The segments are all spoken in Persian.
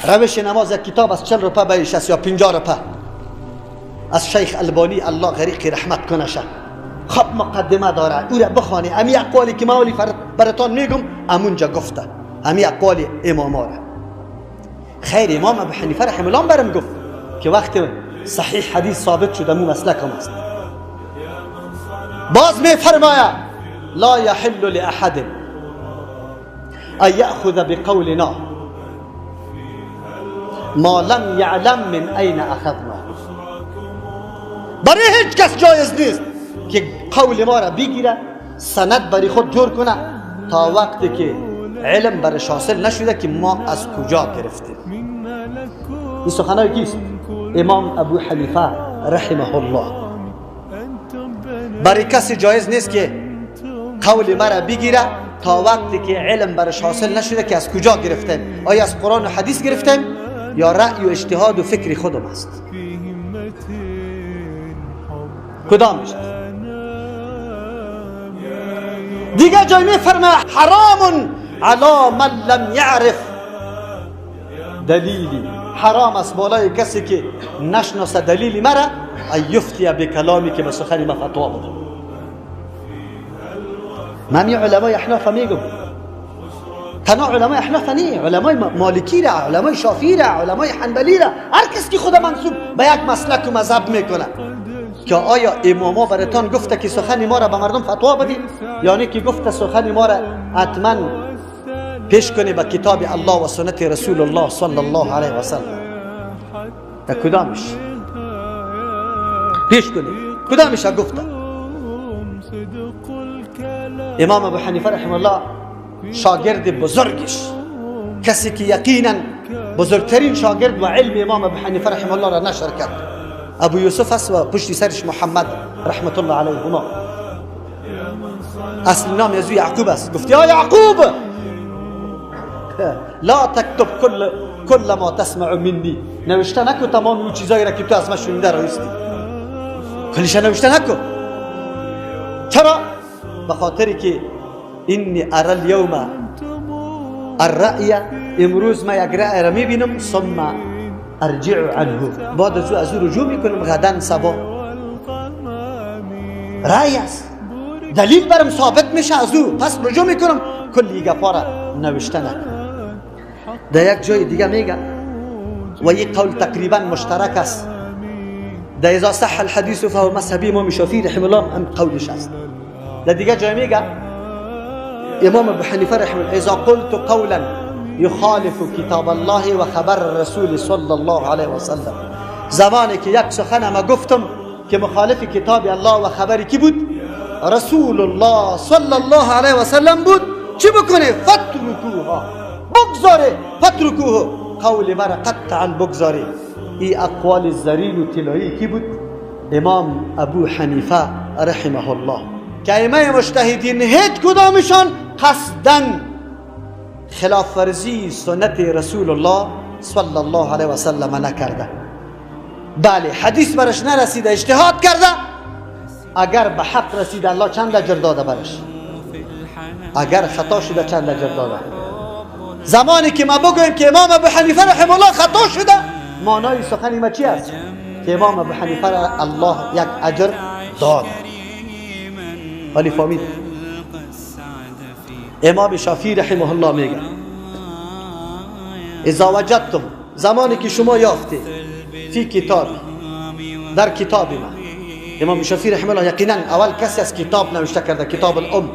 روش نماز یک کتاب از 40 روپه بیش است یا 50 روپه از شیخ البانی الله غریق رحمت کنه شه. خب مقدمه داره، او را بخوانی. امی اقوالی که مولی براتان میگم امونجا گفته، امی اقوال اماما را. خیر امام ابو حنیفه رحمه الله برم گفت که وقت صحیح حدیث ثابت شده مو مسلکم است. باز می فرماید لا یحل لاحد ان یأخذ بقولنا ما لم یعلم من این اخذنا. برای هیچ کس جایز نیست که قول ما را بگیره سند برای خود جور کنه تا وقتی که علم برش حاصل نشده که ما از کجا گرفتیم. این سخنهای کیست؟ امام ابو حنیفه رحمه الله. برای کسی جایز نیست که قول ما را بگیره تا وقتی که علم برش حاصل نشده که از کجا گرفتیم، آیا از قرآن و حدیث گرفتیم یا رأی و اجتهاد و فکر خودم است. کدامش؟ دیگه جای می فرماید حرام علی من لم یعرف دلیلی. حرام است بالای کسی که نشناسه دلیلی مرا ایفتی به کلامی که به سخنی ما فتوا بده. من علمای احناف میگم، تنها علمای احناف نه، علمای مالکی را، علمای شافعی را، علمای حنبلی را، هر کس که خود منسوب به یک مسلک و مذهب میکنه که آیا اماما براتان گفته که سخن ما را به مردم فتوا بدید، یعنی که گفته سخن ما را حتما پیش کنی به کتاب الله و سنت رسول الله صلی الله علیه و سلم. تا کدامش پیش کنی؟ کدامش گفته؟ امام ابو حنیفه رحمه الله شاگرد بزرگش، کسی که یقینا بزرگترین شاگرد و علم امام ابو حنیفه رحمه الله را نشر کرد، ابو یوسف است و پشت سرش محمد رحمت الله علیهما. اصل نام یزو یعقوب است. گفت یا یعقوب لا تکتب کل ما تسمع منی. نوشته نکو تمام اون چیزایی را که تو از من شنیده رایستی، کلش نوشته نکو. چرا؟ به خاطری که اینی ارى اليوم الرأی، امروز ما یک رأی را میبینم، ثم ارجع عنه، بعد از او رجوع میکنم غدا صبح. رأی است، دلیل برم ثابت میشه از او، پس رجوع میکنم. کلی گپا را نوشته نکن. در یک جای دیگه میگه و یک قول تقریبا مشترک است، در اذا صح الحدیث فهو مذهبی امام شافعی رحمه الله هم قولش است. در دیگه جای میگه امام ابو حنیفه رحمه الله اذا قلت قولا یخالف کتاب الله و خبر رسول صلی الله علیه و سلم، زمانی که یک سخن ما گفتم که مخالف کتاب الله و خبری کی بود؟ رسول الله صلی الله علیه و سلم بود. چی بکنه؟ فترکوها، بگذاره. فترکوه، قول مرا قطعا بگذاره. این اقوال زرین و طلایی کی بود؟ امام ابو حنیفه رحمه الله، که ائمه مجتهدین هیچ کدامشان قصدن خلاف ورزی سنت رسول الله صلی الله علیه و سلم نکرده. بله حدیث برش نرسیده، اجتهاد کرده، اگر به حق رسیده الله چند اجر داده برش، اگر خطا شده چند اجر داده. زمانی که ما بگویم که امام ابو حنیفه رحمه الله خطا شده، معنای سخن ما چی است؟ که امام ابو حنیفه را الله یک اجر داد. ولی فهمید؟ امام شافعی رحمه الله میگه اذا وجدتم، زمانی که شما یافته، فی کتاب، در کتاب ما. امام شافعی رحمه الله یقینا اول کسی از کتاب نوشته کرده، کتاب الام.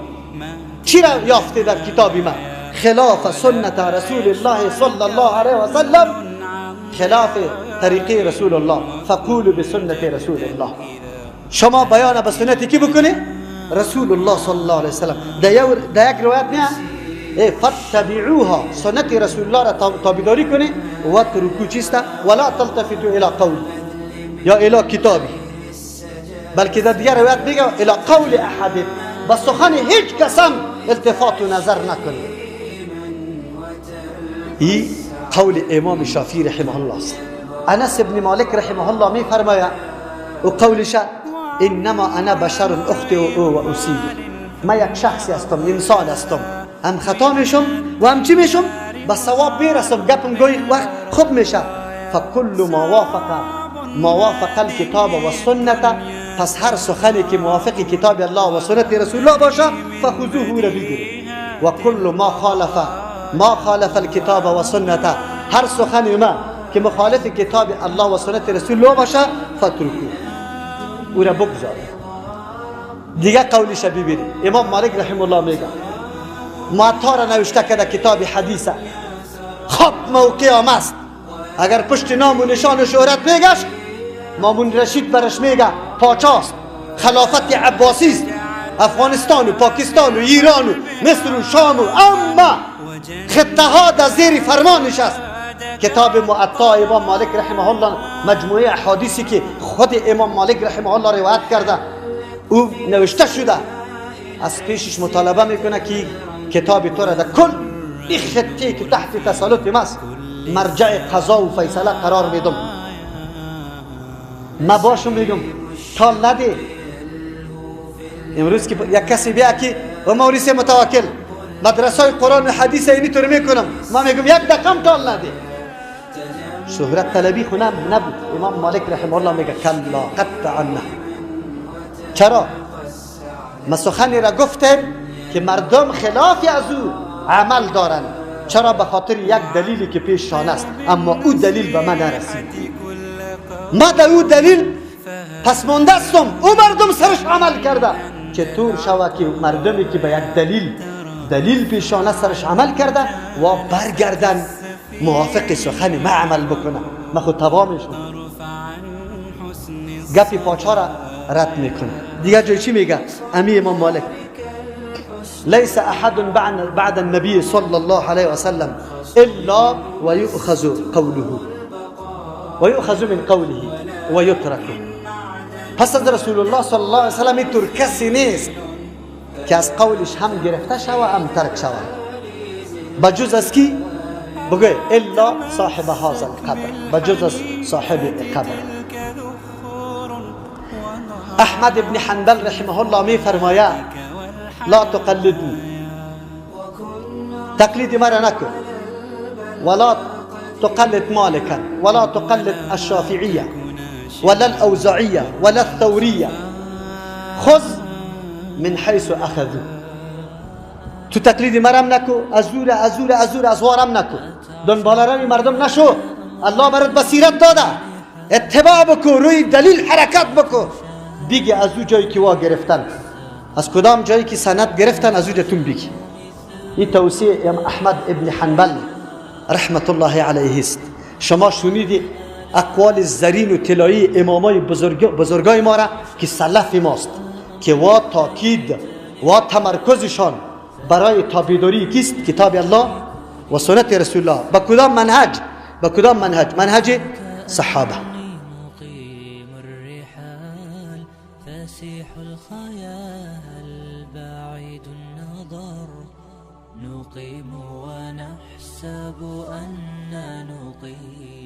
چی را یافته در کتاب ما؟ خلاف سنت رسول الله صلی الله علیه و سلم، خلاف طریقه رسول الله. فقولوا بسنت رسول الله، شما بیان به سنت کی بکنه؟ رسول الله صلی الله علیه و سلم. در یک روایت نه فتبعوها، سنت رسول الله را تابعداری کنه. و ترکو چیست؟ ولا تلتفتوا الى قول یا الى کتابی، بلکه در دیگر روایت میگه الى قول احد، با سخن هیچ کسم التفات و نظر نکنه. این قول امام شافعی رحمه الله است. انس ابن مالک رحمه الله می فرماید و قولش انما انا بشر اخطئ و اصیب، ما یک شخصی هستم، انسان هستم، هم خطا میشم و هم چی میشم؟ بس ثواب میرسم گپم گوی وقت خوب میشه. فکل ما وافق الکتاب و سنت، پس هر سخنی که موافق کتاب الله و سنت رسول الله باشه فخذوه رو بگیرید. و کل ما خالف الکتاب و سنت، هر سخنی ما که مخالف کتاب الله و سنت رسول الله باشه فترکوه، او را بگذارید. دیگه قولش ببینید. امام مالک رحمه الله میگه معطا را نوشته کرده کتاب حدیثه، خب موقع هم است اگر پشت نام و نشان و شهرت میگشت مامون رشید برش میگه پاچاست، خلافت عباسی است، افغانستان و پاکستان و ایران و مصر و شام و اما خطه ها در زیر فرمانش است. کتاب معطا امام مالک رحمه الله، مجموعه احادیثی که خود امام مالک رحمه الله روایت کرده او نوشته شده، از پیشش مطالبه میکنه که کتاب تو را در کل این خطه که تحت تسلط ماست مرجع قضا و فیصله قرار میدم. ما باشم میگم تال نده. امروز که یک کسی بیا که و موریث متوکل مدرسه قرآن و حدیث اینی طور میکنم، ما میگم یک دقیقه تال نده. شهرت طلبی خونم نبود. امام مالک رحمه الله میگه کلا قطعا نه. چرا؟ ما سخنی را گفتیم که مردم خلافی از او عمل دارن. چرا؟ به خاطر یک دلیلی که پیششان است، اما او دلیل به من نرسید. ما در او دلیل پس مانده استم، او مردم سرش عمل کرده. چطور شوه که مردمی که به یک دلیل پیششان است سرش عمل کرده و برگردن موافق سخن ما عمل بکنه؟ ما خود تمامشون گپی پاچا را رد میکنه. دیگه جای چی میگه امی امام مالک؟ ليس احد بعد النبي صلى الله عليه وسلم الا ويؤخذ من قوله ويترك. پس از رسول الله صلی الله علیه وسلم اینطور کسی نیست که از قولش هم گرفته شوه هم ترک شوه، بجز از کی؟ بگوی الا صاحب هذا القبر، بجز از صاحب قبر. احمد ابن حنبل رحمه الله می فرماید لا تقلدني، تقلید مرا نکن، ولا تقلد مالكا ولا تقلد الشافعية ولا الأوزاعية ولا الثورية، خذ من حيث أخذوا. تو تقلید مرم نکو، ازور ازوارم نکو، دنبال روی مردم نشو. الله برات بصیرت داده، اتباع بکو، روی دلیل حرکت بکو. بگی از او جایی که وا گرفتن، از کدام جایی که سند گرفتن از او جاتون بگی. این توصیه امام احمد ابن حنبل رحمت الله علیه است. شما شنیدی اقوال زرین و طلایی امامای بزرگای ما را که سلف ماست که وا تاکید و تمرکزشان برای تابعداری کیست؟ کتاب الله و سنت رسول الله. با کدام منهج؟ منهج صحابه. فسيح الخيال بعيد النظر نقيم ونحسب أن نقيم